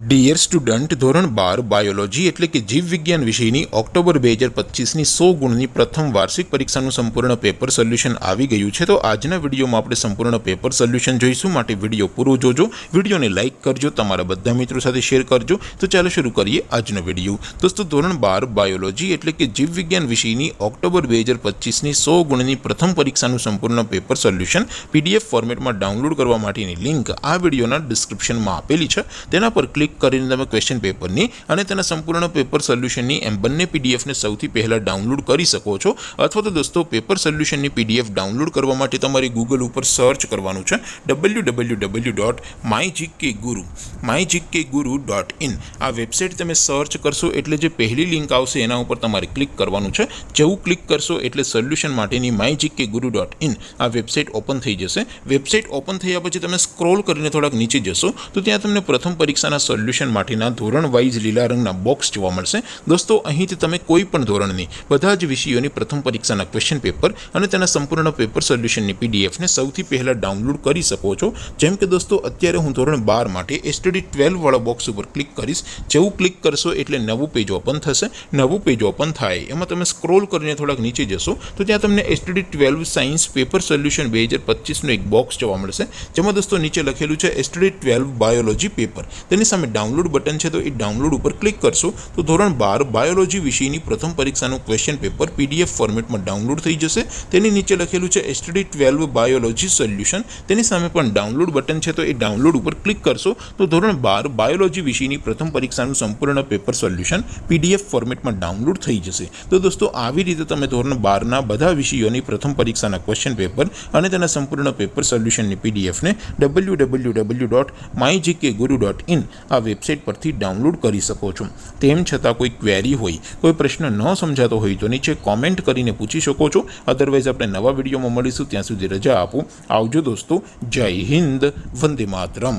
Dear student, ધોરણ 12 biology એટલે કે જીવ વિજ્ઞાન વિષયની ઓક્ટોબર 2025ની 100 ગુણની પ્રથમ વાર્ષિક પરીક્ષાનું સંપૂર્ણ પેપર સોલ્યુશન આવી ગયું છે। તો આજના વિડીયોમાં આપણે સંપૂર્ણ પેપર સોલ્યુશન જોઈશું, માટે વિડીયો પૂરો જોજો, વિડીયોને લાઇક કરજો, તમારા બધા મિત્રો સાથે શેર કરજો। તો ચાલો શરૂ કરીએ આજનો વિડીયો। દોસ્તો, ધોરણ 12 બાયોલોજી એટલે કે જીવ વિજ્ઞાન વિષયની ઓક્ટોબર 2025ની 100 ગુણની પ્રથમ પરીક્ષાનું સંપૂર્ણ પેપર સોલ્યુશન પીડીએફ ફોર્મેટમાં ડાઉનલોડ કરવા માટેની લિંક આ વિડીયોના ડિસ્ક્રિપ્શનમાં આપેલી છે। તેના પર ક્લિક કરીને તમે ક્વેશ્ચન પેપરની અને તેના સંપૂર્ણ પેપર સોલ્યુશનની એમ બંને પીડીએફને સૌથી પહેલાં ડાઉનલોડ કરી શકો છો। અથવા તો દોસ્તો, પેપર સોલ્યુશનની પીડીએફ ડાઉનલોડ કરવા માટે તમારે ગૂગલ ઉપર સર્ચ કરવાનું છે www.mygkguru.in। આ વેબસાઇટ તમે સર્ચ કરશો એટલે જે પહેલી લિંક આવશે એના ઉપર તમારે ક્લિક કરવાનું છે। જેવું ક્લિક કરશો એટલે સોલ્યુશન માટેની mygkguru.in આ વેબસાઇટ ઓપન થઈ જશે। વેબસાઇટ ઓપન થયા પછી તમે સ્ક્રોલ કરીને થોડાક નીચે જશો તો ત્યાં તમને પ્રથમ પરીક્ષાના સોલ્યુશન માટેના ધોરણ વાઇઝ લીલા રંગના બોક્સ જોવા મળશે। દોસ્તો, અહીંથી તમે કોઈ પણ ધોરણની બધા જ વિષયોની પ્રથમ પરીક્ષાના ક્વેશ્ચન પેપર અને તેના સંપૂર્ણ પેપર સોલ્યુશનની પીડીએફને સૌથી પહેલાં ડાઉનલોડ કરી શકો છો। જેમ કે દોસ્તો, અત્યારે હું ધોરણ 12 માટે STD 12 વાળા બોક્સ ઉપર ક્લિક કરીશ। જેવું ક્લિક કરશો એટલે નવું પેજ ઓપન થશે। નવું પેજ ઓપન થાય એમાં તમે સ્ક્રોલ કરીને થોડાક નીચે જશો તો ત્યાં તમને STD 12 સાયન્સ પેપર સોલ્યુશન 2025નું એક બોક્સ જોવા મળશે, જેમાં દોસ્તો નીચે લખેલું છે STD 12 બાયોલોજી પેપર। તેની સામે ડાઉનલોડ બટન છે, તો એ ડાઉનલોડ ઉપર ક્લિક કરશો તો ધોરણ 12 બાયોલોજી વિષયની પ્રથમ પરીક્ષાનું ક્વેશ્ચન પેપર પીડીએફ ફોર્મેટમાં ડાઉનલોડ થઈ જશે। તેની નીચે લખેલું છે STD 12 બાયોલોજી સોલ્યુશન, તેની સામે પણ ડાઉનલોડ બટન છે, તો એ ડાઉનલોડ ઉપર ક્લિક કરશો તો ધોરણ 12 બાયોલોજી વિષયની પ્રથમ પરીક્ષાનું સંપૂર્ણ પેપર સોલ્યુશન પીડીએફ ફોર્મેટમાં ડાઉનલોડ થઈ જશે। તો દોસ્તો, આવી રીતે તમે ધોરણ 12ના બધા વિષયોની પ્રથમ પરીક્ષાના ક્વેશ્ચન પેપર અને તેના સંપૂર્ણ પેપર સોલ્યુશનની પીડીએફને www.mygkguru.in આ વેબસાઇટ પરથી ડાઉનલોડ કરી શકો છો। તેમ છતાં કોઈ ક્વેરી હોય, કોઈ પ્રશ્ન ન સમજાતો હોય તો નીચે કોમેન્ટ કરીને પૂછી શકો છો। અદરવાઇઝ આપણે નવા વિડીયોમાં મળીશું, ત્યાં સુધી રજા આપો। આવજો દોસ્તો, જય હિન્દ, વંદે માતરમ।